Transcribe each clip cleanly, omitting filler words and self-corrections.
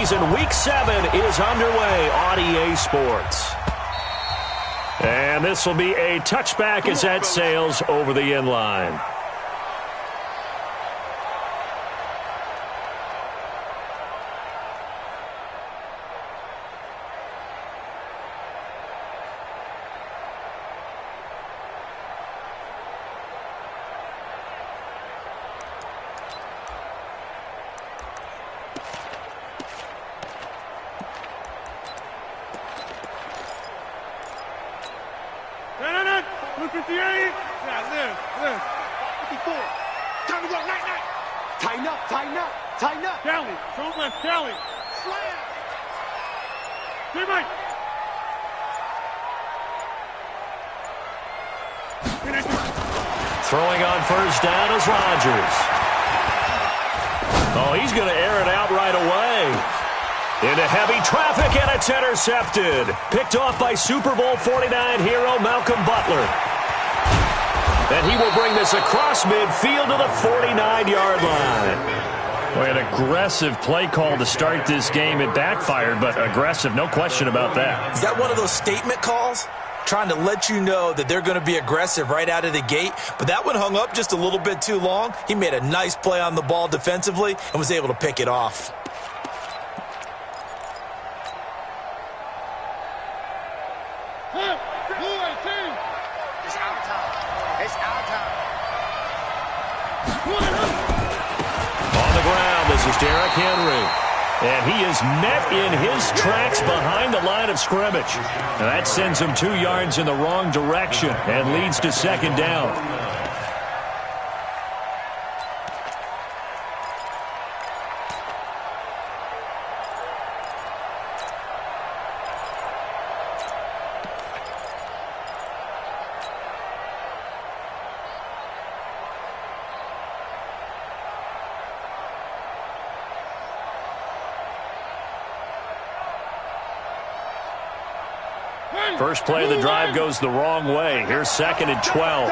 season. Week 7 is underway on EA Sports. And this will be a touchback as that sails over the end line. Throwing on first down is Rodgers. Oh, he's going to air it out right away. Into heavy traffic, and it's intercepted. Picked off by Super Bowl 49 hero Malcolm Butler. And he will bring this across midfield to the 49-yard line. Boy, an aggressive play call to start this game. It backfired, but aggressive, no question about that. Is that one of those statement calls? Trying to let you know that they're going to be aggressive right out of the gate. But that one hung up just a little bit too long. He made a nice play on the ball defensively and was able to pick it off. On the ground, this is Derrick Henry. And he is met in his tracks behind the line of scrimmage. And that sends him 2 yards in the wrong direction and leads to second down. First play of the drive goes the wrong way. Here's 2nd and 12.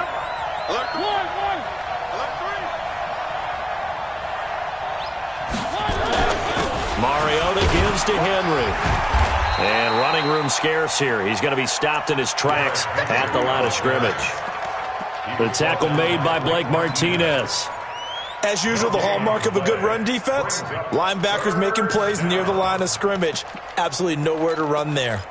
Mariota gives to Henry. And running room scarce here. He's going to be stopped in his tracks at the line of scrimmage. The tackle made by Blake Martinez. As usual, the hallmark of a good run defense, linebackers making plays near the line of scrimmage. Absolutely nowhere to run there.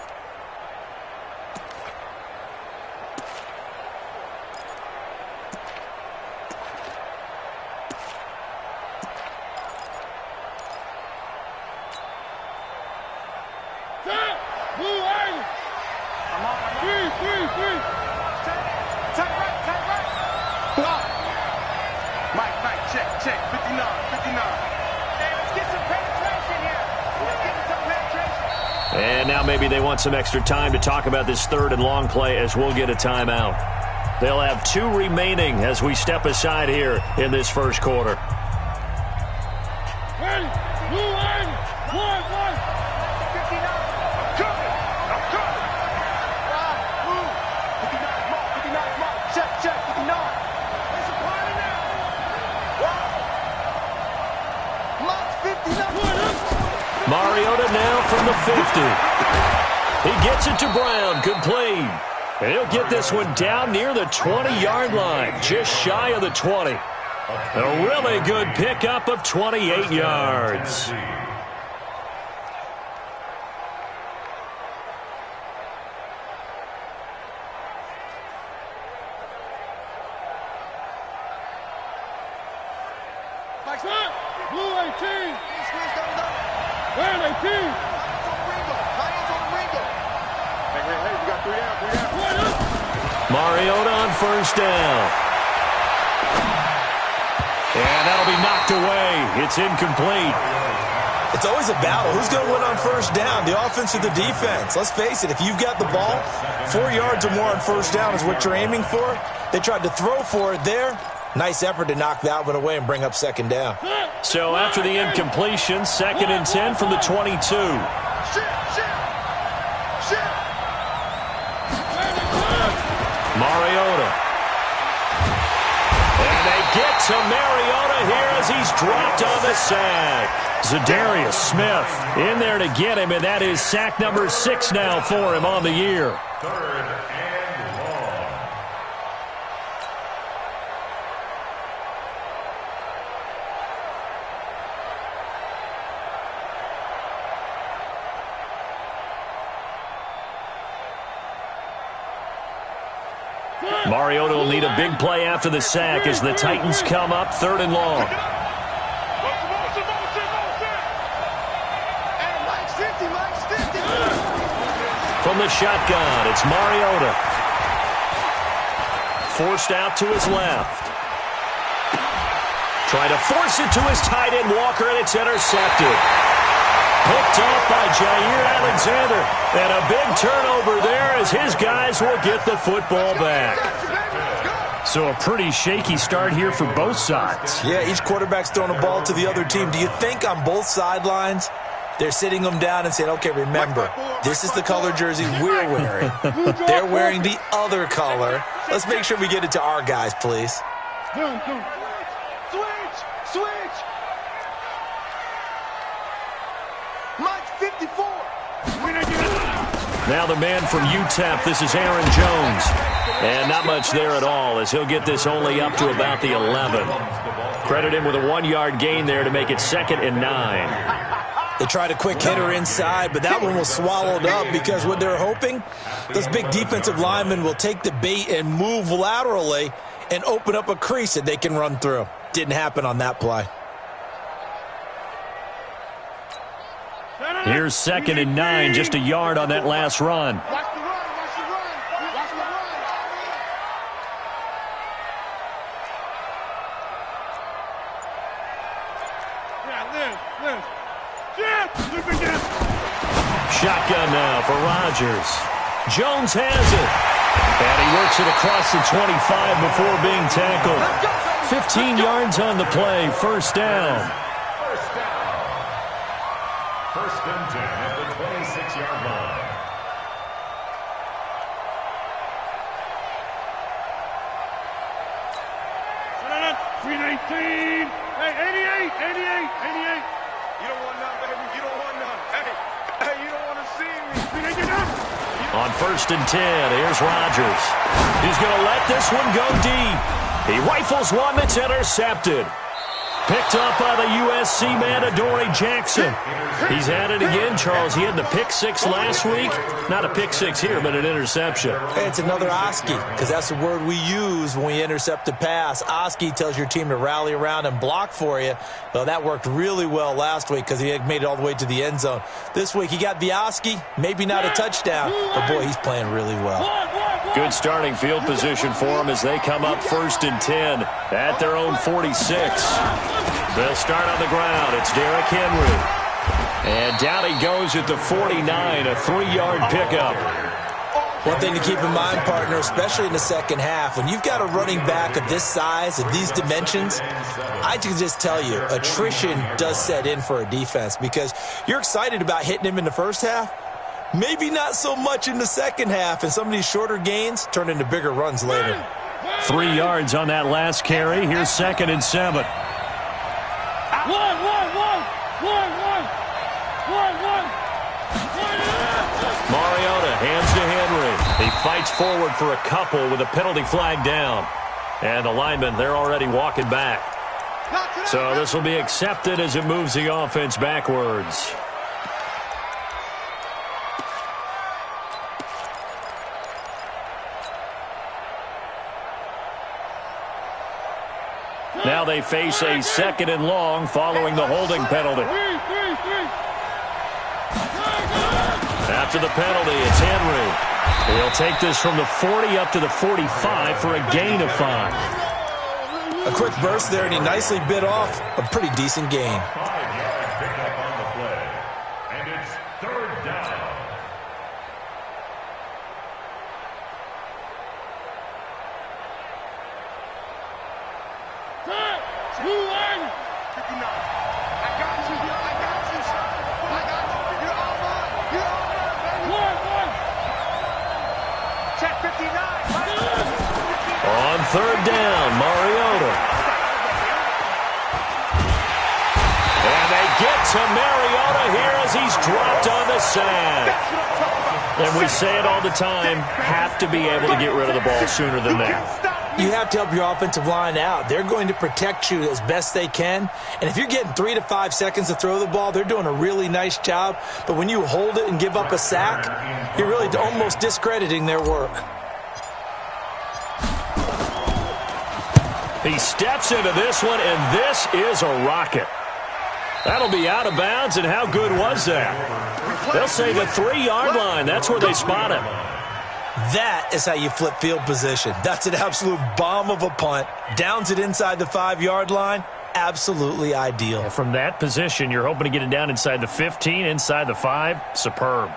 And now maybe they want some extra time to talk about this 3rd and long play as we'll get a timeout. They'll have 2 remaining as we step aside here in this first quarter. Mariota now from the 50. He gets it to Brown, complete. And he'll get this one down near the 20-yard line, just shy of the 20. A really good pickup of 28 yards. Mariota on first down. And that'll be knocked away. It's incomplete. It's always a battle. Who's going to win on first down, the offense or the defense? Let's face it, if you've got the ball, 4 yards or more on first down is what you're aiming for. They tried to throw for it there. Nice effort to knock that one away and bring up second down. So after the incompletion, 2nd and 10 from the 22. Mariota. And they get to Mariota here as he's dropped on the sack. Zadarius Smith in there to get him, and that is sack number 6 now for him on the year. Mariota will need a big play after the sack as the Titans come up 3rd and long. From the shotgun, it's Mariota. Forced out to his left. Trying to force it to his tight end, Walker, and it's intercepted. Picked off by Jair Alexander. And a big turnover there as his guys will get the football back. So a pretty shaky start here for both sides. Yeah, each quarterback's throwing a ball to the other team. Do you think on both sidelines they're sitting them down and saying, okay, remember, this is the color jersey we're wearing. They're wearing the other color. Let's make sure we get it to our guys, please. Switch! Mike 54. Now the man from UTEP, this is Aaron Jones. And not much there at all as he'll get this only up to about the 11. Credit him with a 1-yard gain there to make it 2nd and 9. They tried a quick hitter inside, but that one was swallowed up because what they're hoping, those big defensive linemen will take the bait and move laterally and open up a crease that they can run through. Didn't happen on that play. Here's 2nd and 9, just a yard on that last run. Shotgun now for Rodgers. Jones has it. And he works it across the 25 before being tackled. 15 yards on the play, 1st down. First and 10 at the 26-yard line. $319. Hey, 88. You don't want none, baby. You don't want none. Hey, you don't want to see me. On 1st and 10, here's Rodgers. He's going to let this one go deep. He rifles one that's intercepted. Picked up by the USC man, Adoree Jackson. He's at it again, Charles. He had the pick 6 last week. Not a pick 6 here, but an interception. Hey, it's another Oski, because that's the word we use when we intercept a pass. Oski tells your team to rally around and block for you. Well, that worked really well last week because he had made it all the way to the end zone. This week, he got the Oski, maybe not a touchdown, but boy, he's playing really well. Good starting field position for him as they come up 1st and 10 at their own 46. They'll start on the ground. It's Derrick Henry. And down he goes at the 49, a 3-yard pickup. One thing to keep in mind, partner, especially in the second half, when you've got a running back of this size, of these dimensions, I can just tell you, attrition does set in for a defense because you're excited about hitting him in the first half. Maybe not so much in the second half, and some of these shorter gains turn into bigger runs later. 3 yards on that last carry. Here's 2nd and 7. Mariota hands to Henry. He fights forward for a couple with a penalty flag down. And the linemen, they're already walking back. So this will be accepted as it moves the offense backwards. Now they face a 2nd and long following the holding penalty. After the penalty, it's Henry. He'll take this from the 40 up to the 45 for a gain of 5. A quick burst there, and he nicely bit off a pretty decent gain. And it's 3rd down. On 3rd down, Mariota. And they get to Mariota here as he's dropped on the sack. And we say it all the time, have to be able to get rid of the ball sooner than that. You have to help your offensive line out. They're going to protect you as best they can. And if you're getting 3 to 5 seconds to throw the ball, they're doing a really nice job. But when you hold it and give up a sack, you're really almost discrediting their work. He steps into this one, and this is a rocket. That'll be out of bounds, and how good was that? They'll say the 3-yard line. That's where they spot him. That is how you flip field position. That's an absolute bomb of a punt. Downs it inside the 5-yard line. Absolutely ideal. From that position, you're hoping to get it down inside the 15, inside the 5. Superb.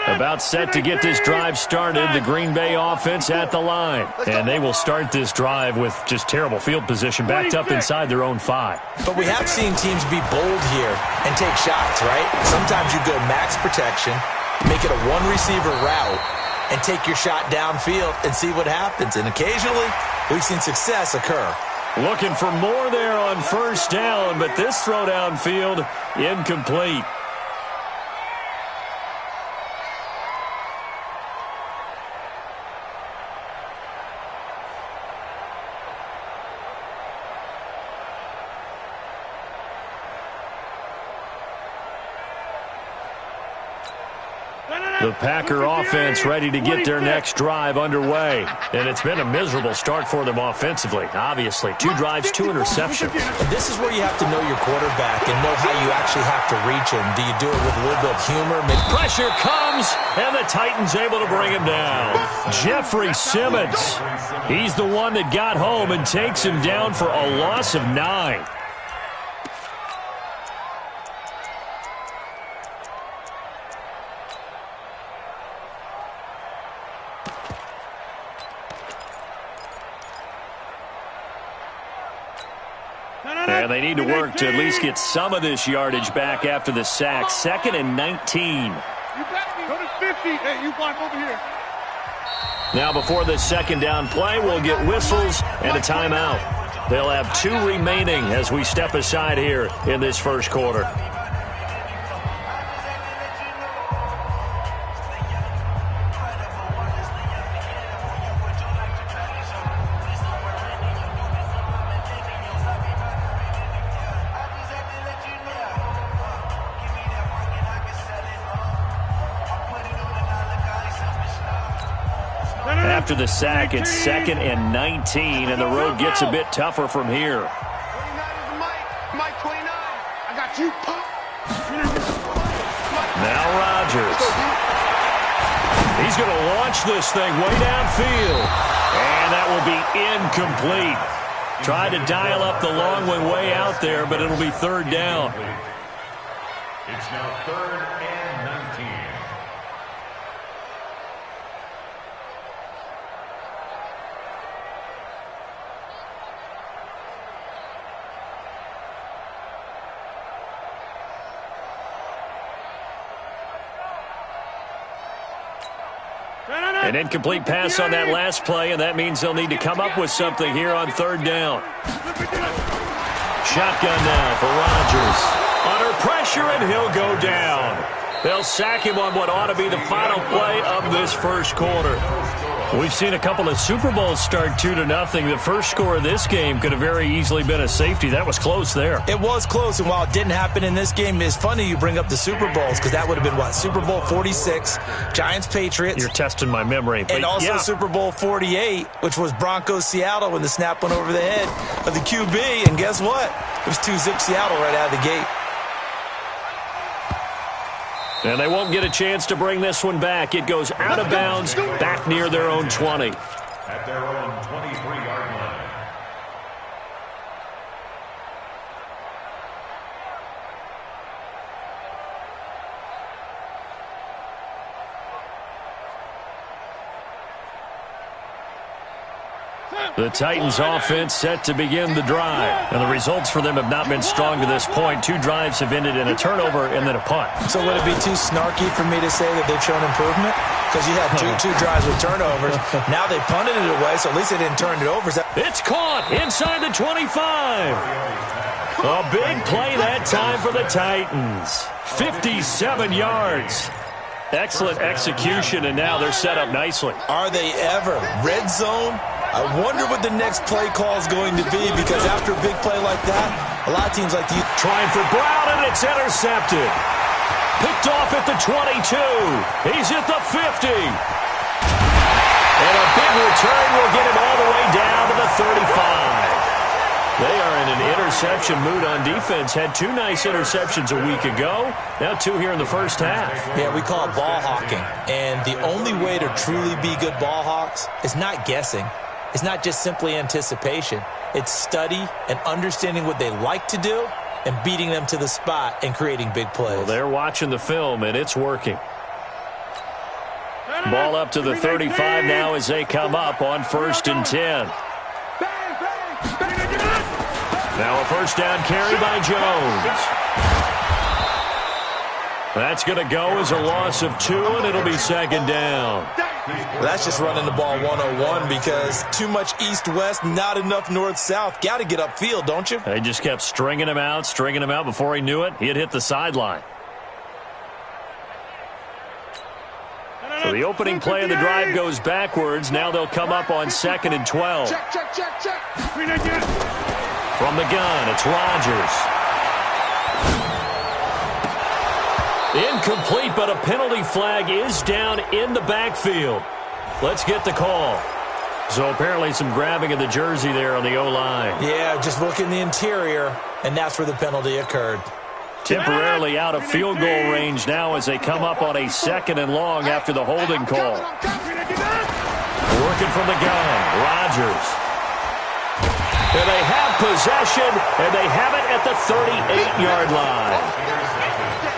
About set to get this drive started, the Green Bay offense at the line. And they will start this drive with just terrible field position, backed up inside their own 5. But we have seen teams be bold here and take shots, right? Sometimes you go max protection, make it a one-receiver route, and take your shot downfield and see what happens. And occasionally, we've seen success occur. Looking for more there on first down, but this throw downfield, incomplete. The Packer offense ready to get their next drive underway. And it's been a miserable start for them offensively, obviously. 2 drives, 2 interceptions. And this is where you have to know your quarterback and know how you actually have to reach him. Do you do it with a little bit of humor? Pressure comes, and the Titans able to bring him down. Jeffrey Simmons. He's the one that got home and takes him down for a loss of 9. And they need to work to at least get some of this yardage back after the sack. 2nd and 19. Go to 50. Hey, you block over here. Now before the second down play, we'll get whistles and a timeout. They'll have 2 remaining as we step aside here in this first quarter. After the sack, it's 2nd and 19, and the road gets a bit tougher from here. 29 is Mike 29. I got you, punk. Now Rodgers. He's going to launch this thing way downfield, and that will be incomplete. Tried to dial up the long one way out there, but it'll be 3rd down. It's now 3rd and 19. An incomplete pass on that last play, and that means they'll need to come up with something here on 3rd down. Shotgun now for Rodgers. Under pressure, and he'll go down. They'll sack him on what ought to be the final play of this first quarter. We've seen a couple of Super Bowls start 2-0. The first score of this game could have very easily been a safety. That was close there. It was close, and while it didn't happen in this game, it's funny you bring up the Super Bowls because that would have been, what, Super Bowl 46, Giants-Patriots. You're testing my memory. And also Super Bowl 48, which was Broncos-Seattle when the snap went over the head of the QB. And guess what? It was 2-zip Seattle right out of the gate. And they won't get a chance to bring this one back. It goes out of bounds, back near their own 20. At their own 23-yard line. The Titans offense set to begin the drive. And the results for them have not been strong to this point. 2 drives have ended in a turnover and then a punt. So would it be too snarky for me to say that they've shown improvement? Because you had two drives with turnovers. Now they punted it away, so at least they didn't turn it over. It's caught inside the 25. A big play that time for the Titans. 57 yards. Excellent execution, and now they're set up nicely. Are they ever? Red zone? I wonder what the next play call is going to be, because after a big play like that, a lot of teams like to use... Trying for Brown, and it's intercepted. Picked off at the 22. He's at the 50. And a big return will get him all the way down to the 35. They are in an interception mood on defense. Had 2 nice interceptions a week ago. Now 2 here in the first half. Yeah, we call it ball hawking. And the only way to truly be good ball hawks is not guessing. It's not just simply anticipation. It's study and understanding what they like to do and beating them to the spot and creating big plays. Well, they're watching the film, and it's working. Ball up to the 35 now as they come up on 1st and 10. Now a first down carry by Jones. That's going to go as a loss of 2, and it'll be 2nd down. Well, that's just running the ball 101 because too much east-west, not enough north-south. Got to get upfield, don't you? They just kept stringing him out before he knew it. He had hit the sideline. So the opening play of the drive goes backwards. Now they'll come up on 2nd and 12. Check. From the gun, it's Rodgers. Incomplete, but a penalty flag is down in the backfield. Let's get the call. So apparently some grabbing of the jersey there on the O-line. Yeah, just look in the interior, and that's where the penalty occurred. Temporarily out of field goal range now as they come up on a 2nd and long after the holding call. Working from the gun, Rodgers. And they have possession, and they have it at the 38-yard line.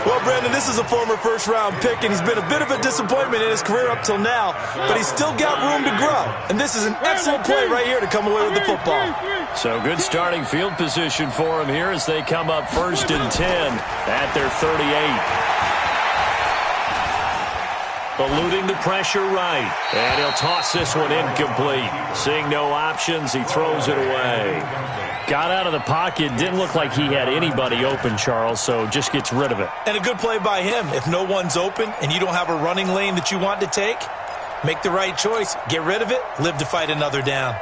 Well, Brandon, this is a former first-round pick, and he's been a bit of a disappointment in his career up till now, but he's still got room to grow. And this is an excellent play right here to come away with the football. So good starting field position for him here as they come up 1st and 10 at their 38. Eluding the pressure right. And he'll toss this one incomplete. Seeing no options, he throws it away. Got out of the pocket. Didn't look like he had anybody open, Charles, so just gets rid of it. And a good play by him. If no one's open and you don't have a running lane that you want to take, make the right choice. Get rid of it. Live to fight another down.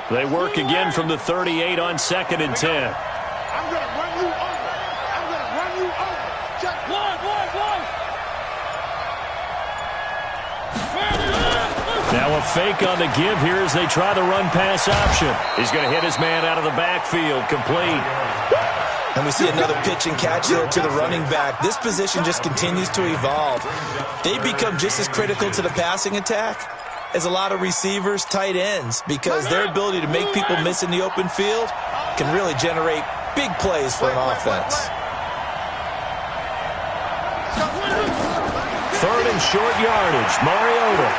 They work again from the 38 on 2nd and 10. I'm going to run you over. I'm going to run you over. Check. One. Now a fake on the give here as they try the run-pass option. He's going to hit his man out of the backfield, complete. And we see another pitch and catch there to the running back. This position just continues to evolve. They become just as critical to the passing attack as a lot of receivers, tight ends, because their ability to make people miss in the open field can really generate big plays for an offense. 3rd and short yardage, Mariota.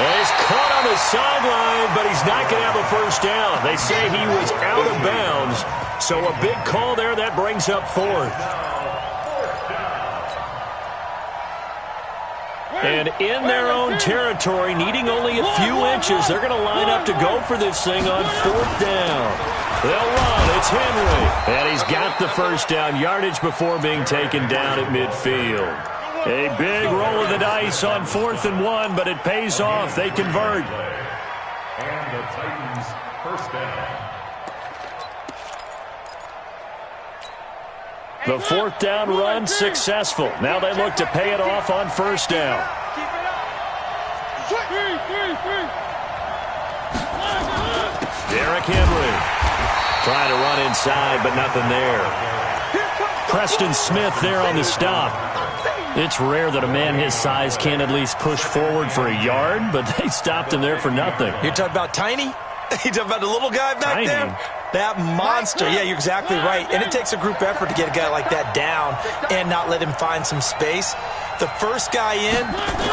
And he's caught on the sideline, but he's not going to have a first down. They say he was out of bounds, so a big call there that brings up 4th. And in their own territory, needing only a few inches, they're going to line up to go for this thing on 4th down. They'll run. It's Henry. And he's got the first down yardage before being taken down at midfield. A big roll of the dice on 4th and 1, but it pays off. They convert. And the Titans first down. The 4th down run successful. Now they look to pay it off on 1st down. Derrick Henry trying to run inside, but nothing there. Preston Smith there on the stop. It's rare that a man his size can't at least push forward for a yard, but they stopped him there for nothing. You're talking about tiny? You talking about the little guy back Tiny. there? That monster. Yeah, you're exactly right. And it takes a group effort to get a guy like that down and not let him find some space. The first guy in,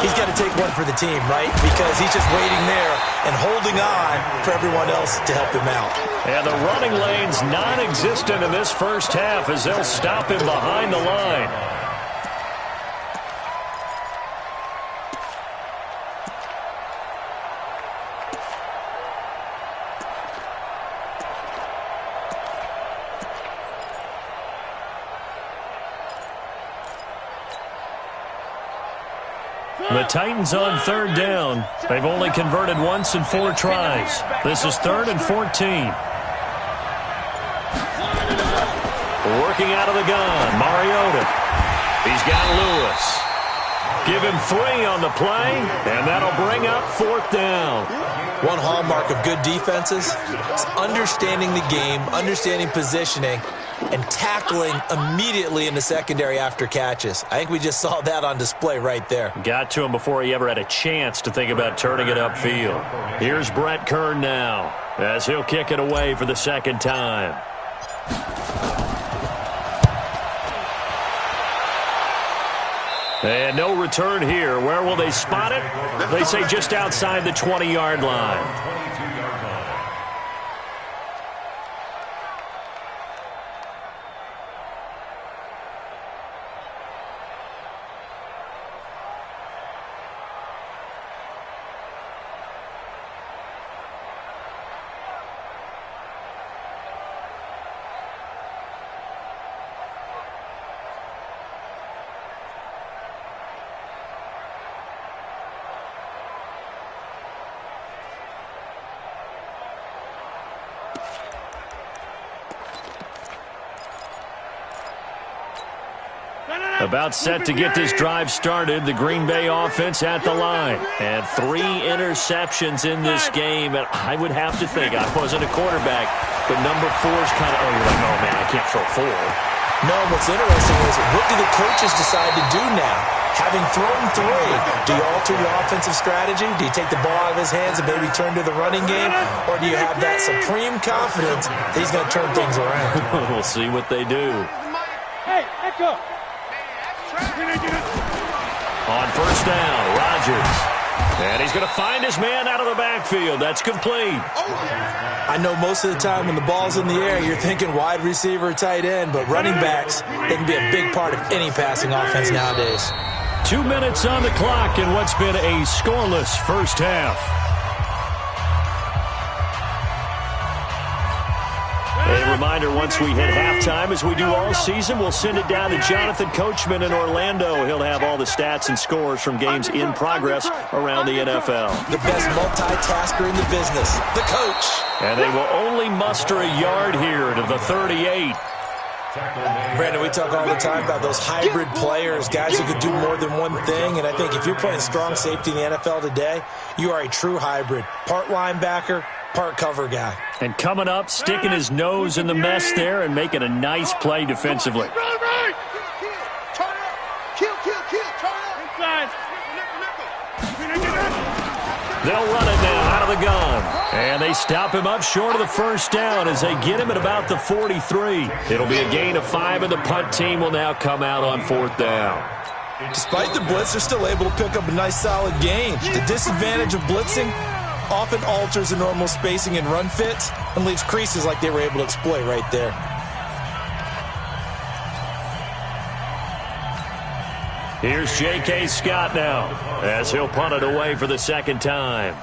he's got to take one for the team, right? Because he's just waiting there and holding on for everyone else to help him out. And the running lane's non-existent in this first half as they'll stop him behind the line. The Titans on third down. They've only converted once in 4 tries. This is 3rd and 14. Working out of the gun, Mariota. He's got Lewis. Give him 3 on the play, and that'll bring up 4th down. One hallmark of good defenses is understanding the game, understanding positioning, and tackling immediately in the secondary after catches. I think we just saw that on display right there. Got to him before he ever had a chance to think about turning it upfield. Here's Brett Kern now as he'll kick it away for the 2nd time. And no return here. Where will they spot it? They say just outside the 20-yard line. About set to get this drive started, the Green Bay offense at the line. And 3 interceptions in this game. And I would have to think, I wasn't a quarterback, but number 4's kind of, you're like, oh, man, I can't throw 4. No, what's interesting is what do the coaches decide to do now? Having thrown 3, do you alter your offensive strategy? Do you take the ball out of his hands and maybe turn to the running game? Or do you have that supreme confidence that he's going to turn things around? We'll see what they do. Hey, Echo. On first down, Rodgers. And he's going to find his man out of the backfield. That's complete. I know most of the time when the ball's in the air, you're thinking wide receiver, tight end, but running backs, they can be a big part of any passing offense nowadays. 2 minutes on the clock in what's been a scoreless first half. A reminder, once we hit halftime, as we do all season, we'll send it down to Jonathan Coachman in Orlando. He'll have all the stats and scores from games in progress around the NFL. The best multitasker in the business, the coach. And they will only muster a yard here to the 38. Brandon, we talk all the time about those hybrid players, guys who could do more than one thing. And I think if you're playing strong safety in the NFL today, you are a true hybrid. Part linebacker, part cover guy. And coming up, sticking his nose in the mess there and making a nice play defensively. Right. Turn up. Kill. Turn up. Inside. They'll run it now out of the gun. And they stop him up short of the first down as they get him at about the 43. It'll be a gain of 5, and the punt team will now come out on 4th down. Despite the blitz, they're still able to pick up a nice solid gain. The disadvantage of blitzing often alters the normal spacing and run fits and leaves creases like they were able to exploit right there. Here's J.K. Scott now as he'll punt it away for the 2nd time.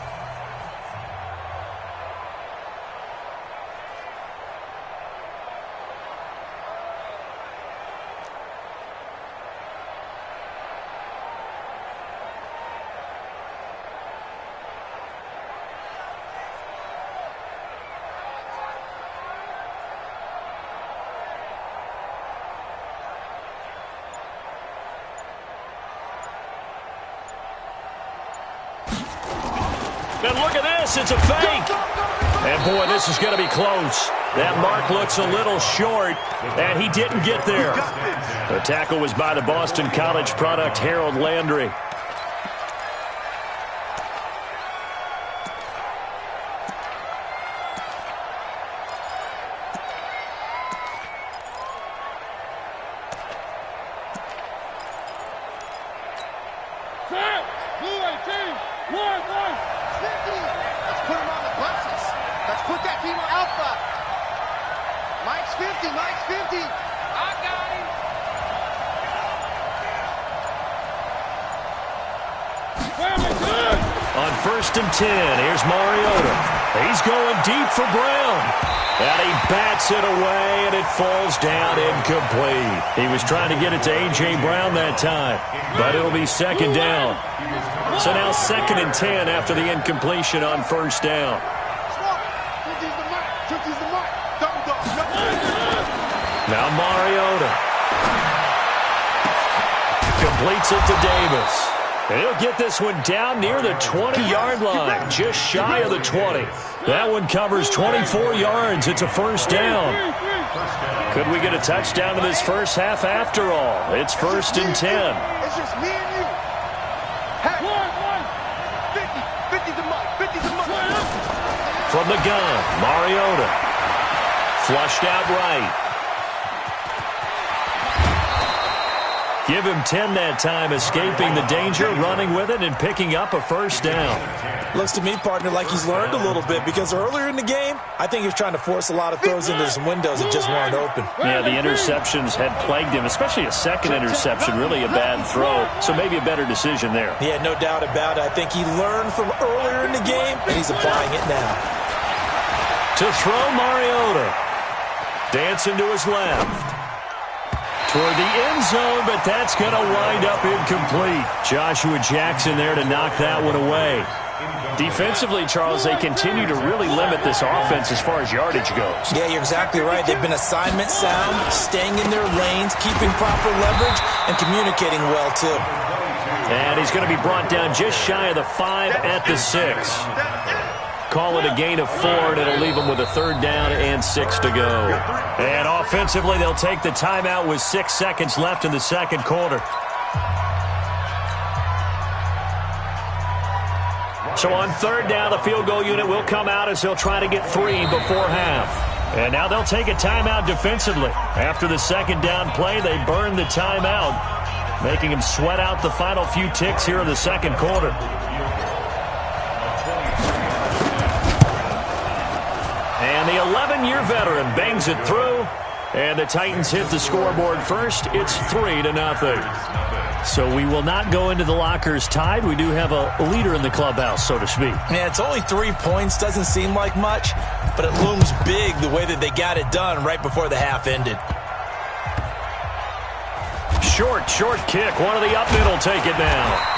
And look at this, it's a fake. And boy, this is going to be close. That mark looks a little short, and he didn't get there. The tackle was by the Boston College product, Harold Landry. Let's put him on the buses. Let's put that team on alpha. Mike's 50. Mike's 50. I got him. On 1st and 10, here's Mariota. He's going deep for Brown. And he bats it away, and it falls down incomplete. He was trying to get it to A.J. Brown that time, but it'll be 2nd down. So now 2nd and 10 after the incompletion on 1st down. Now Mariota completes it to Davis. And he'll get this one down near the 20-yard line, just shy of the 20. That one covers 24 yards. It's a 1st down. Could we get a touchdown in this first half after all? It's 1st and 10. It's just me and you. Hey, 50 to Mike, 50 to Mike. From the gun, Mariota. Flushed out right. Give him 10 that time, escaping the danger, running with it, and picking up a 1st down. Looks to me, partner, like he's learned a little bit because earlier in the game, I think he was trying to force a lot of throws into some windows that just weren't open. Yeah, the interceptions had plagued him, especially a second interception, really a bad throw, so maybe a better decision there. Yeah, no doubt about it. I think he learned from earlier in the game, and he's applying it now. To throw, Mariota. Dancing to his left. Toward the end zone, but that's going to wind up incomplete. Joshua Jackson there to knock that one away. Defensively, Charles, they continue to really limit this offense as far as yardage goes. Yeah, you're exactly right. They've been assignment sound, staying in their lanes, keeping proper leverage, and communicating well, too. And he's going to be brought down just shy of the 5 at the 6. Call it a gain of 4, and it'll leave them with a 3rd down and 6 to go. And offensively, they'll take the timeout with 6 seconds left in the 2nd quarter. So on 3rd down, the field goal unit will come out as they'll try to get 3 before half. And now they'll take a timeout defensively. After the 2nd down play, they burn the timeout, making them sweat out the final few ticks here in the 2nd quarter. And the 11-year veteran bangs it through. And the Titans hit the scoreboard first. It's 3-0. So we will not go into the lockers tied. We do have a leader in the clubhouse, so to speak. Yeah, it's only 3 points. Doesn't seem like much, but it looms big the way that they got it done right before the half ended. Short kick. One of the up middle take it now.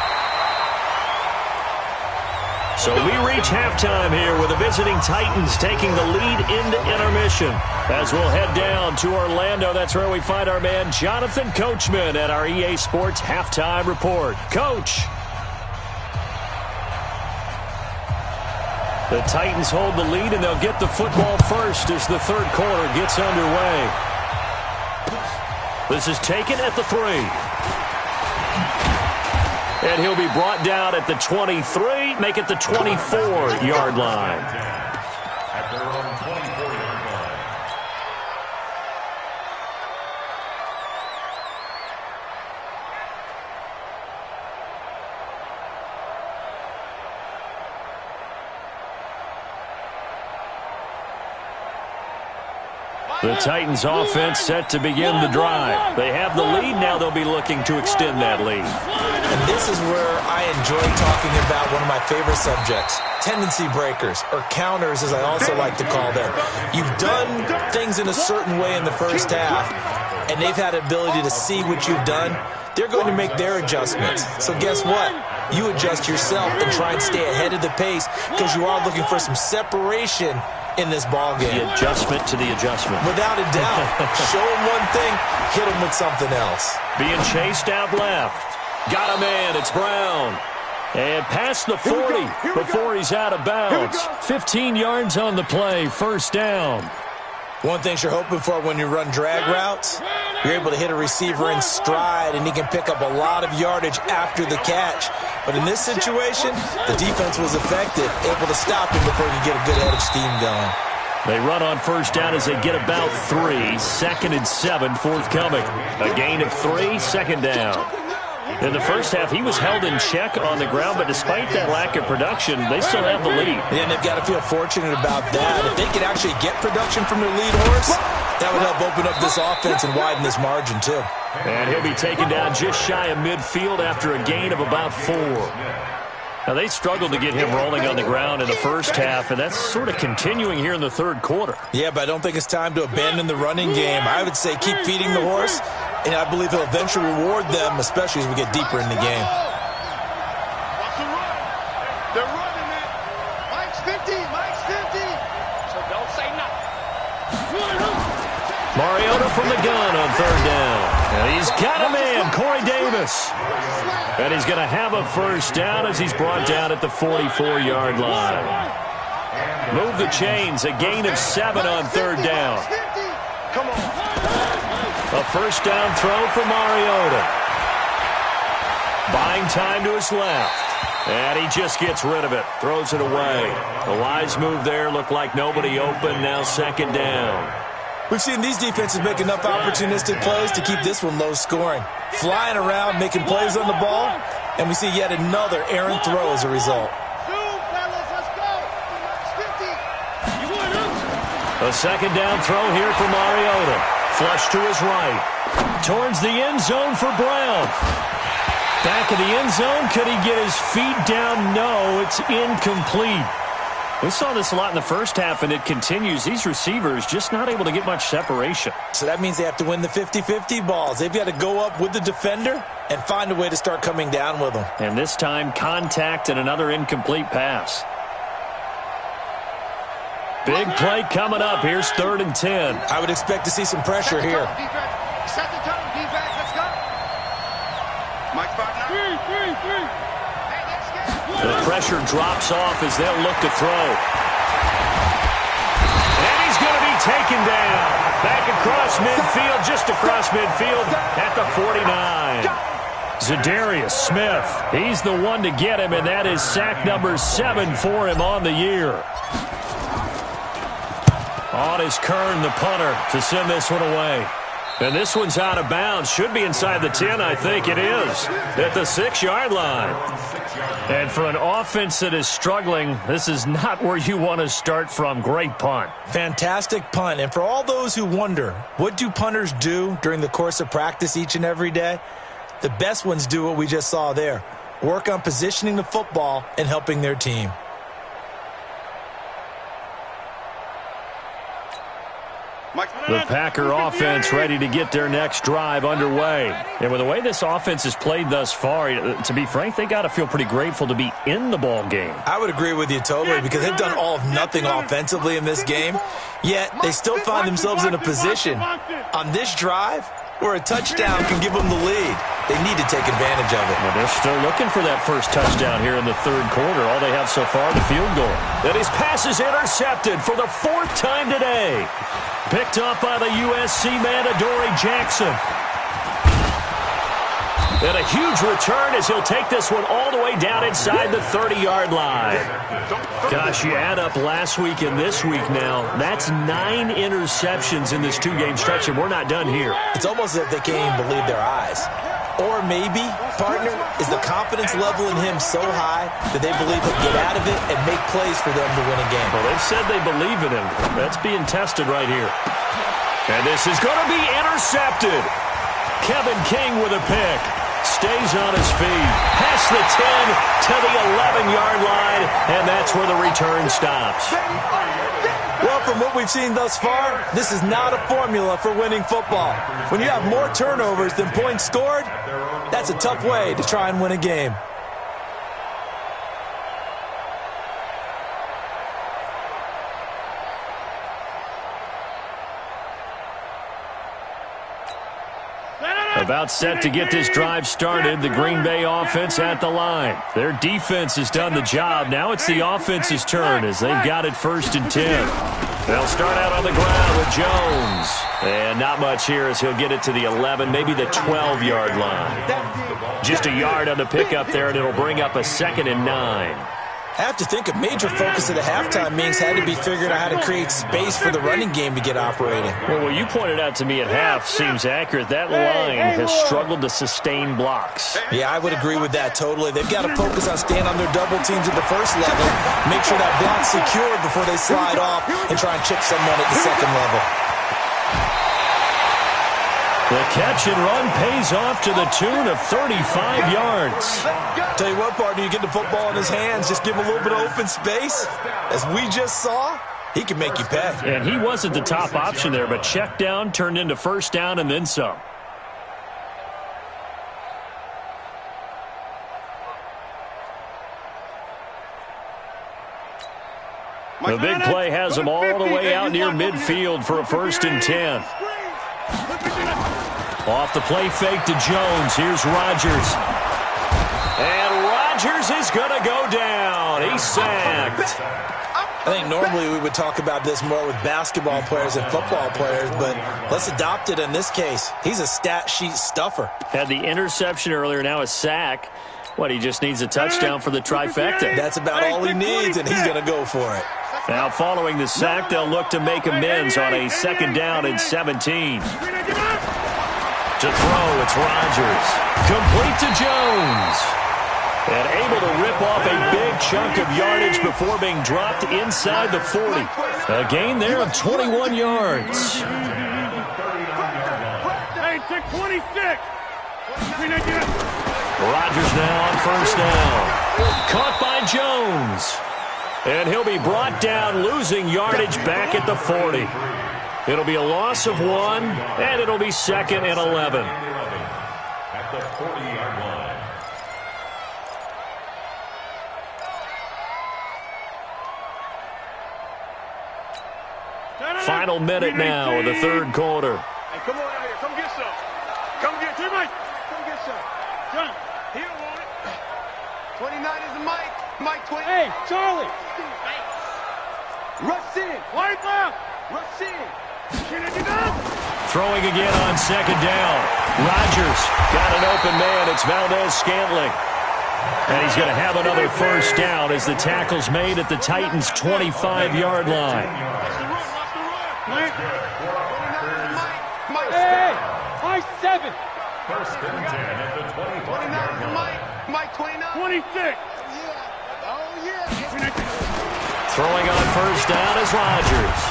So we reach halftime here with the visiting Titans taking the lead into intermission. As we'll head down to Orlando, that's where we find our man Jonathan Coachman at our EA Sports Halftime Report. Coach. The Titans hold the lead, and they'll get the football first as the 3rd quarter gets underway. This is taken at the 3. And he'll be brought down at the 23, make it the 24-yard line. At their own 24-yard line. The Titans offense set to begin the drive. They have the lead. Now they'll be looking to extend that lead. And this is where I enjoy talking about one of my favorite subjects, tendency breakers, or counters as I also like to call them. You've done things in a certain way in the first half, and they've had the ability to see what you've done. They're going to make their adjustments. So guess what? You adjust yourself and try and stay ahead of the pace because you are looking for some separation in this ball game. The adjustment to the adjustment. Without a doubt. Show them one thing, hit them with something else. Being chased out left. Got a man. It's Brown. And past the 40 before he's out of bounds. 15 yards on the play. 1st down. One thing you're hoping for when you run drag routes, you're able to hit a receiver in stride, and he can pick up a lot of yardage after the catch. But in this situation, the defense was effective, able to stop him before you get a good head of steam going. They run on 1st down as they get about 3. 2nd and 7 forthcoming. A gain of 3, 2nd down. In the first half, he was held in check on the ground, but despite that lack of production, they still have the lead. Yeah, and they've got to feel fortunate about that. If they could actually get production from their lead horse, that would help open up this offense and widen this margin, too. And he'll be taken down just shy of midfield after a gain of about 4. Now, they struggled to get him rolling on the ground in the first half, and that's sort of continuing here in the third quarter. Yeah, but I don't think it's time to abandon the running game. I would say keep feeding the horse, and I believe he'll eventually reward them, especially as we get deeper in the game. They're running it. Mike's 50. Mike's 50. So don't say nothing. Mariota from the gun on third down. And he's got a man, Corey Davis. And he's going to have a first down as he's brought down at the 44-yard line. Move the chains, a gain of 7 on third down. Come on. A first down throw for Mariota. Buying time to his left. And he just gets rid of it, throws it away. A wise move there, looked like nobody open, now second down. We've seen these defenses make enough opportunistic plays to keep this one low scoring. Flying around, making plays on the ball, and we see yet another errant throw as a result. A second down throw here for Mariota. Flush to his right. Towards the end zone for Brown. Back of the end zone. Could he get his feet down? No, it's incomplete. We saw this a lot in the first half, and it continues. These receivers just not able to get much separation. So that means they have to win the 50-50 balls. They've got to go up with the defender and find a way to start coming down with them. And this time, contact and another incomplete pass. Big play coming up. Here's 3rd and 10. I would expect to see some pressure here. Set the tone, defense. Let's go. Mike 5-9. The pressure drops off as they'll look to throw. And he's going to be taken down. Back across midfield, just across midfield at the 49. Zadarius Smith, he's the one to get him, and that is sack number 7 for him on the year. On is Kern, the punter, to send this one away. And this one's out of bounds. Should be inside the 10, I think it is. At the 6-yard line. And for an offense that is struggling, this is not where you want to start from. Great punt. Fantastic punt. And for all those who wonder, what do punters do during the course of practice each and every day? The best ones do what we just saw there. Work on positioning the football and helping their team. The Packer offense ready to get their next drive underway. And with the way this offense has played thus far, to be frank, they got to feel pretty grateful to be in the ball game. I would agree with you totally because they've done all of nothing offensively in this game, yet they still find themselves in a position on this drive where a touchdown can give them the lead. They need to take advantage of it. Well, they're still looking for that first touchdown here in the third quarter. All they have so far, the field goal. And his pass is intercepted for the 4th time today. Picked up by the USC man, Adoree Jackson. And a huge return as he'll take this one all the way down inside the 30-yard line. Gosh, you add up last week and this week now, that's 9 interceptions in this 2-game stretch, and we're not done here. It's almost as if they can't even believe their eyes. Or maybe, partner, is the confidence level in him so high that they believe he'll get out of it and make plays for them to win a game. Well, they've said they believe in him. That's being tested right here. And this is going to be intercepted. Kevin King with a pick. Stays on his feet. Past the 10 to the 11-yard line, and that's where the return stops. Well, from what we've seen thus far, this is not a formula for winning football. When you have more turnovers than points scored, that's a tough way to try and win a game. About set to get this drive started, the Green Bay offense at the line. Their defense has done the job. Now it's the offense's turn as they've got it 1st and 10. They'll start out on the ground with Jones. And not much here as he'll get it to the 11, maybe the 12-yard line. Just a yard on the pickup there, and it'll bring up a 2nd and 9. I have to think a major focus of the halftime meetings had to be figuring out how to create space for the running game to get operating. Well, what you pointed out to me at half seems accurate. That line has struggled to sustain blocks. Yeah, I would agree with that totally. They've got to focus on staying on their double teams at the first level, make sure that block's secured before they slide off and try and chip someone at the second level. The catch and run pays off to the tune of 35 yards. Tell you what, partner, you get the football in his hands, just give him a little bit of open space. As we just saw, he can make you pay. And he wasn't the top option there, but check down turned into first down and then some. The big play has them all the way out near midfield for a 1st and 10. Off the play fake to Jones. Here's Rodgers. And Rodgers is going to go down. He's sacked. I think normally we would talk about this more with basketball players and football players, but let's adopt it in this case. He's a stat sheet stuffer. Had the interception earlier, now a sack. What, he just needs a touchdown for the trifecta. That's about all he needs, and he's going to go for it. Now following the sack, they'll look to make amends on a 2nd down and 17. To throw, it's Rodgers. Complete to Jones. And able to rip off a big chunk of yardage before being dropped inside the 40. A gain there of 21 yards. Hey, take 26. Rodgers now on 1st down. Caught by Jones. And he'll be brought down, losing yardage back at the 40. It'll be a loss of 1, and it'll be 2nd and 11. At the 40-yard line. Final minute now of the 3rd quarter. Hey, come on out here. Come get some. Come get some. Come get some. John, he don't want it. 29 is the Mike. Mike 20. Hey, Charlie. Rush in. Wide left. Rush in. Throwing again on 2nd down. Rodgers got an open man. It's Valdez-Scantling. And he's going to have another 1st down as the tackle's made at the Titans' 25-yard line. Hey, high 7. 1st and 10 at the 25-yard line. Mike 29. 26. Throwing on 1st down is Rodgers.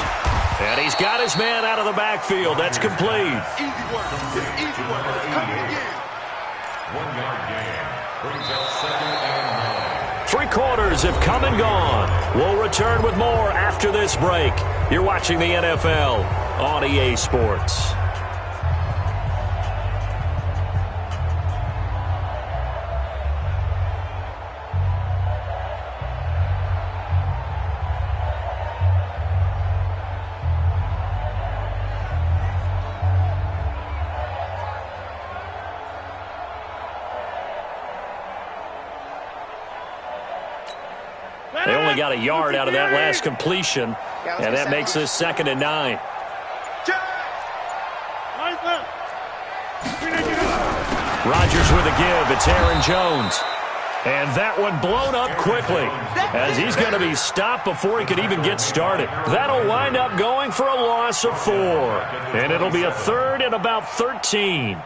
And he's got his man out of the backfield. That's complete. Easy work. Easy work. Come again. 1-yard gain. Brings up 2nd and 9. 3 quarters have come and gone. We'll return with more after this break. You're watching the NFL on EA Sports. They only got a yard out of that last completion, and that makes this 2nd and 9. Rodgers with a give. It's Aaron Jones. And that one blown up quickly as he's going to be stopped before he could even get started. That'll wind up going for a loss of 4. And it'll be a 3rd and about 13.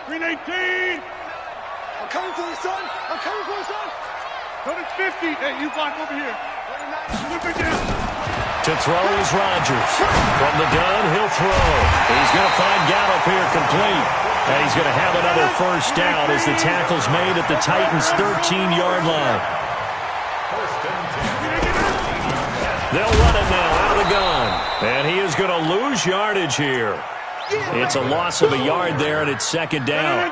Green 18. I'm coming for you, son. I'm coming for you, son. Come to 50. Hey, you block over here. To throw is Rodgers. From the gun, he'll throw. He's going to find Gallup here complete. And he's going to have another 1st down as the tackle's made at the Titans' 13-yard line. They'll run it now out of the gun. And he is going to lose yardage here. It's a loss of a yard there, and it's 2nd down.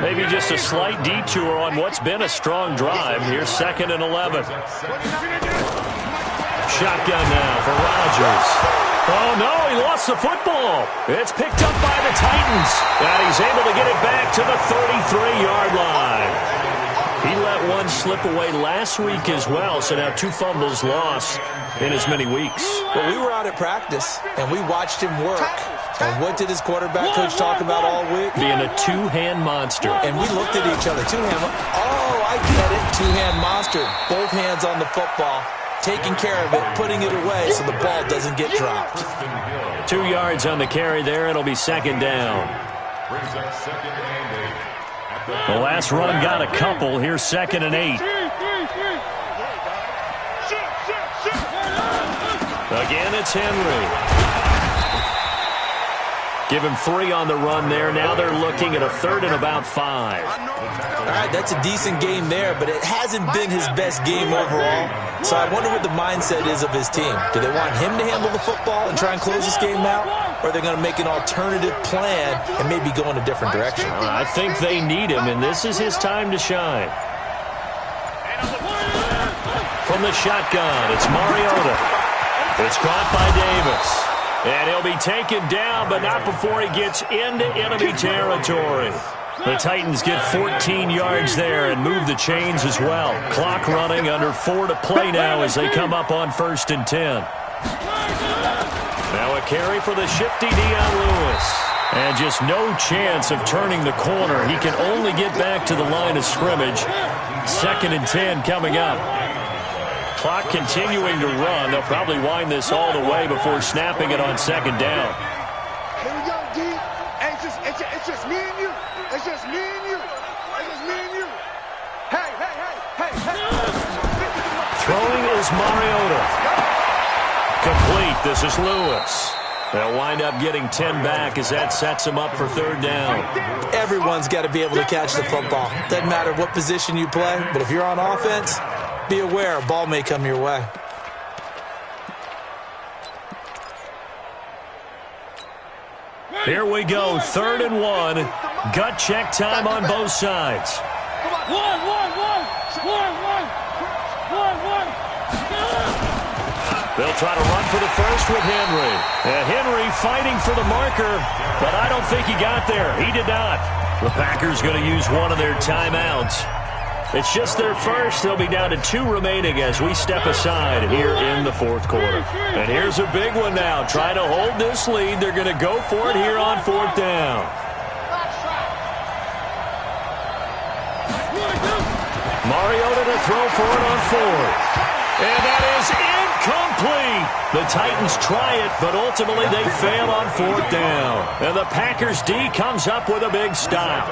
Maybe just a slight detour on what's been a strong drive. Here's 2nd and 11. Shotgun now for Rodgers. Oh, no, he lost the football. It's picked up by the Titans, and he's able to get it back to the 33-yard line. He let one slip away last week as well, so now 2 fumbles lost in as many weeks. Well, we were out at practice, and we watched him work. And what did his quarterback coach talk about all week? Being a two-hand monster. And we looked at each other. Oh, I get it. Two-hand monster. Both hands on the football, taking care of it, putting it away so the ball doesn't get dropped. 2 yards on the carry there. It'll be second down. Brings up second and 8. The last run got a couple. Here's second and 8. Again, it's Henry. Give him 3 on the run there. Now they're looking at a 3rd and about 5. All right, that's a decent game there, but it hasn't been his best game overall. So I wonder what the mindset is of his team. Do they want him to handle the football and try and close this game out? Or are they going to make an alternative plan and maybe go in a different direction? I think they need him, and this is his time to shine. From the shotgun, it's Mariota. It's caught by Davis. And he'll be taken down, but not before he gets into enemy territory. The Titans get 14 yards there and move the chains as well. Clock running, under 4 to play now as they come up on 1st and 10. Now a carry for the shifty Dion Lewis. And just no chance of turning the corner. He can only get back to the line of scrimmage. 2nd and 10 coming up. Clock continuing to run. They'll probably wind this all the way before snapping it on 2nd down. Here we go, D. Hey, it's just me and you. It's just me and you. It's just me and you. Hey. Throwing is Mariota. Complete. This is Lewis. They'll wind up getting 10 back as that sets them up for 3rd down. Everyone's got to be able to catch the football. Doesn't matter what position you play, but if you're on offense, be aware, a ball may come your way. Here we go, 3rd and 1. Gut check time on both sides. They'll try to run for the first with Henry. And Henry fighting for the marker, but I don't think he got there. He did not. The Packers going to use one of their timeouts. It's just their first. They'll be down to 2 remaining as we step aside here in the 4th quarter. And here's a big one now. Trying to hold this lead. They're going to go for it here on 4th down. Mariota to throw for it on 4th. And that is incomplete. The Titans try it, but ultimately they fail on 4th down. And the Packers D comes up with a big stop.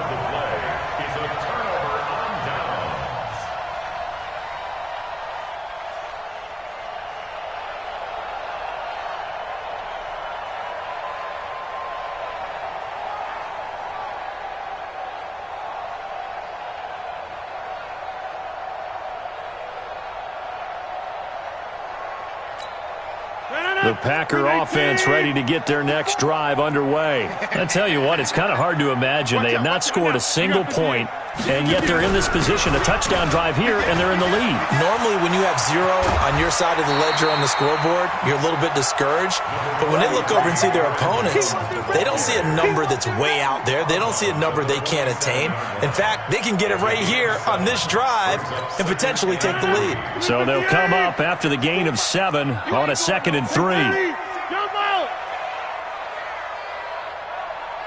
The Packer offense ready to get their next drive underway. I tell you what, it's kind of hard to imagine. They have not scored a single point, and yet they're in this position, a touchdown drive here, and they're in the lead. Normally, when you have 0 on your side of the ledger on the scoreboard, you're a little bit discouraged. But when they look over and see their opponents, they don't see a number that's way out there. They don't see a number they can't attain. In fact, they can get it right here on this drive and potentially take the lead. So they'll come up after the gain of 7 on a 2nd and 3. Jump out.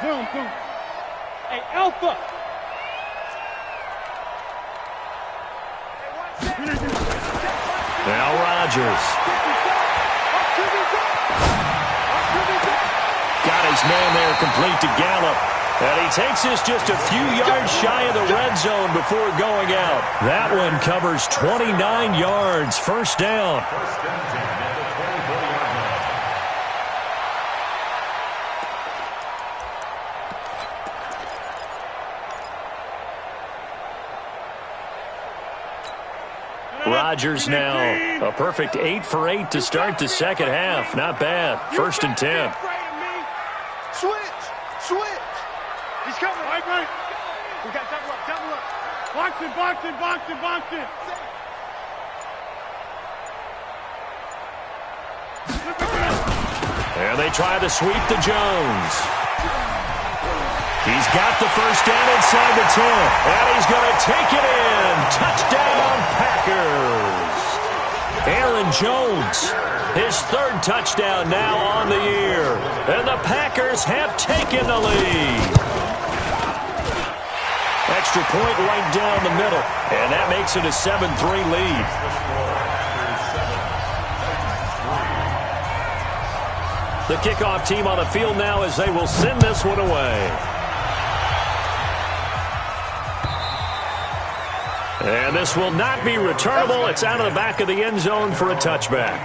Boom. Hey, Alpha. Now Rodgers. Got his man there complete to Gallup. And he takes this just a few yards shy of the red zone before going out. That one covers 29 yards. 1st down. Rodgers now a perfect 8 for 8 to start the 2nd half. Not bad. 1st and 10. Switch. He's coming. Right. We got double up. Box it. And they try to sweep to Jones. He's got the first down inside the 10. And he's going to take it in. Touchdown, Packers. Aaron Jones, his third touchdown now on the year. And the Packers have taken the lead. Extra point right down the middle. And that makes it a 7-3 lead. The kickoff team on the field now as they will send this one away. And this will not be returnable. It's out of the back of the end zone for a touchback.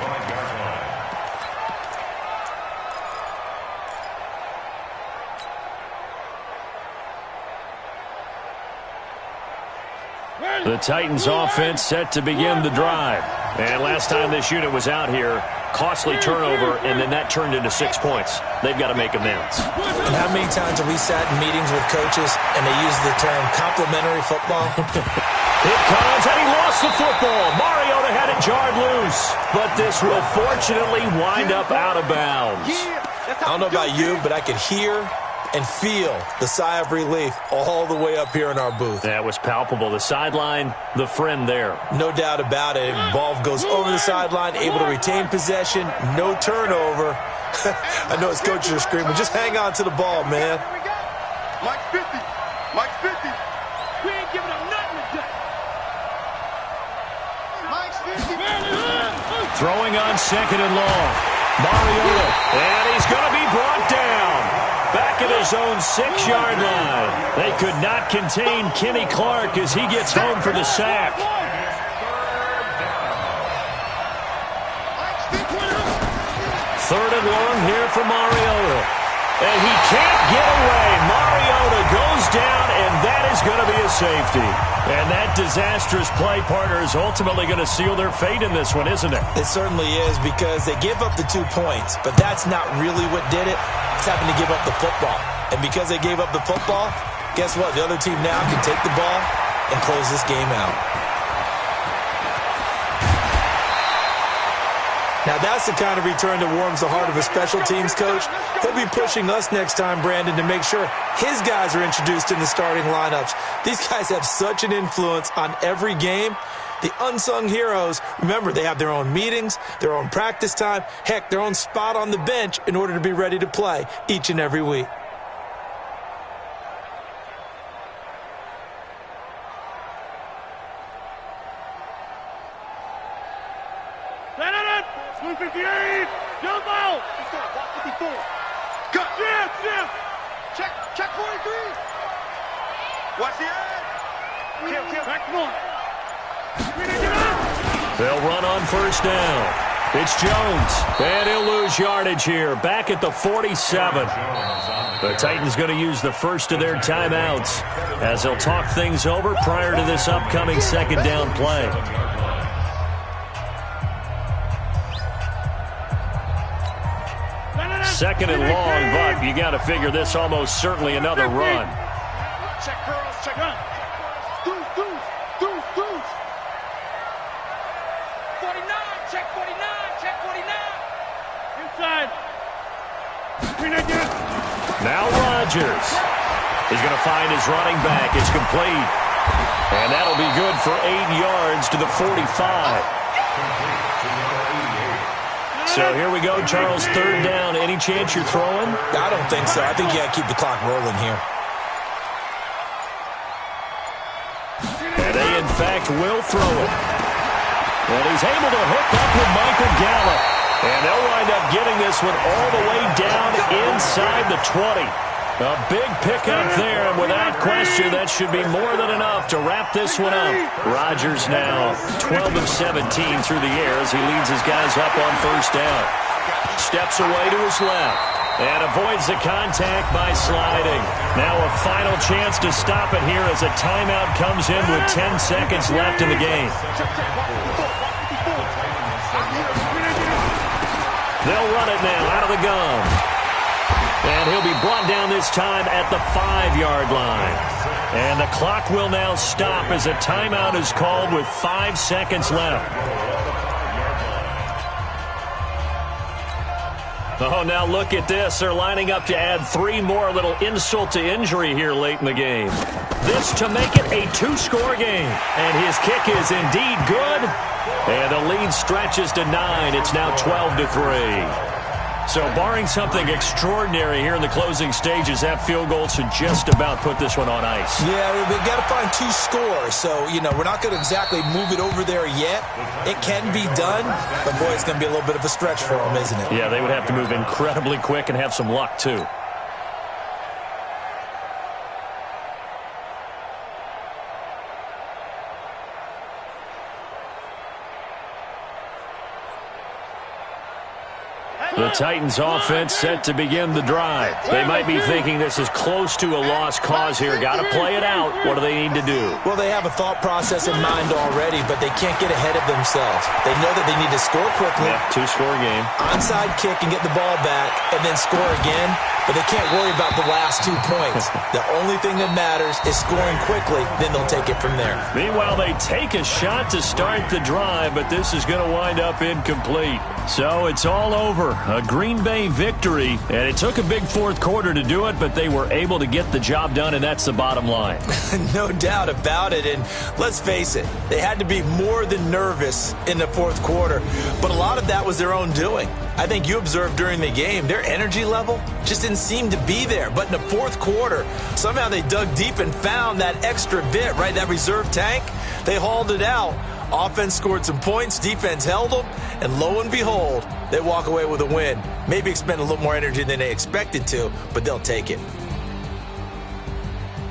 The Titans offense set to begin the drive. And last time this unit was out here, costly turnover, and then that turned into 6 points. They've got to make amends. And how many times have we sat in meetings with coaches and they use the term complimentary football? It comes, and he lost the football. Mariota had it jarred loose, but this will fortunately wind up out of bounds. I don't know about you, but I could hear and feel the sigh of relief all the way up here in our booth. That was palpable. The sideline, the friend there. No doubt about it. Ball goes over the sideline, able to retain possession, no turnover. I know his coaches are screaming, just hang on to the ball, man. Mike 50. Mike 50. We ain't giving up nothing today. Mike's 50. Throwing on second and long. Mariota, and he's going to be brought down. Back at his own 6-yard line. They could not contain Kenny Clark as he gets home for the sack. Third and long here for Mariota. And he can't get away. Mariota goes down, and that is going to be a safety. And that disastrous play, partner, is ultimately going to seal their fate in this one, isn't it? It certainly is, because they give up the 2 points, but that's not really what did it. It's having to give up the football. And because they gave up the football, guess what? The other team now can take the ball and close this game out. Now, that's the kind of return that warms the heart of a special teams coach. He'll be pushing us next time, Brandon, to make sure his guys are introduced in the starting lineups. These guys have such an influence on every game. The unsung heroes, remember, they have their own meetings, their own practice time, heck, their own spot on the bench in order to be ready to play each and every week. Stand on it. 158. Jump out. 54. Cut. Jim. Check 43. Watch the edge. Kill. Back one. They'll run on first down. It's Jones, and he'll lose yardage here, back at the 47. The Titans going to use the first of their timeouts as they'll talk things over prior to this upcoming second down play. Second and long, but you got to figure this almost certainly another run. Check girls, check run. Deuce. 49, check 49. Inside. Now Rodgers. He's going to find his running back. It's complete. And that'll be good for 8 yards to the 45. So here we go, Charles, third down. Any chance you're throwing? I don't think so. I think you got to keep the clock rolling here. And they, in fact, will throw it. And he's able to hook up with Michael Gallup. And they'll wind up getting this one all the way down inside the 20. A big pickup there, and without question, that should be more than enough to wrap this one up. Rodgers now 12 of 17 through the air as he leads his guys up on first down. Steps away to his left and avoids the contact by sliding. Now a final chance to stop it here as a timeout comes in with 10 seconds left in the game. They'll run it now out of the gun. And he'll be brought down this time at the 5-yard line. And the clock will now stop as a timeout is called with 5 seconds left. Oh, now look at this. They're lining up to add 3 more, a little insult to injury here late in the game. This to make it a 2-score game. And his kick is indeed good. And the lead stretches to 9. It's now 12-3. So barring something extraordinary here in the closing stages, that field goal should just about put this one on ice. Yeah, we've got to find 2 scores. So, we're not going to exactly move it over there yet. It can be done, but, boy, it's going to be a little bit of a stretch for them, isn't it? Yeah, they would have to move incredibly quick and have some luck, too. The Titans offense set to begin the drive. They might be thinking this is close to a lost cause here. Got to play it out. What do they need to do? Well, they have a thought process in mind already, but they can't get ahead of themselves. They know that they need to score quickly. Yeah, 2-score game. Onside kick and get the ball back and then score again, but they can't worry about the last 2 points. The only thing that matters is scoring quickly, then they'll take it from there. Meanwhile, they take a shot to start the drive, but this is going to wind up incomplete. So it's all over. A Green Bay victory, and it took a big 4th quarter to do it, but they were able to get the job done, and that's the bottom line. No doubt about it, and let's face it, they had to be more than nervous in the 4th quarter, but a lot of that was their own doing. I think you observed during the game, their energy level just didn't seem to be there, but in the 4th quarter, somehow they dug deep and found that extra bit, right, that reserve tank. They hauled it out. Offense scored some points, defense held them, and lo and behold, they walk away with a win. Maybe expend a little more energy than they expected to, but they'll take it.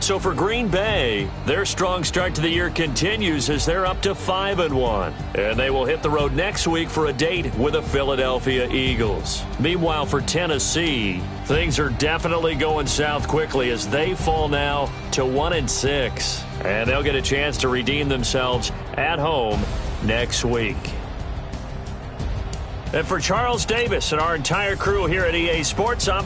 So for Green Bay, their strong start to the year continues as they're up to 5-1. And they will hit the road next week for a date with the Philadelphia Eagles. Meanwhile, for Tennessee, things are definitely going south quickly as they fall now to 1-6. And they'll get a chance to redeem themselves at home next week. And for Charles Davis and our entire crew here at EA Sports, I'm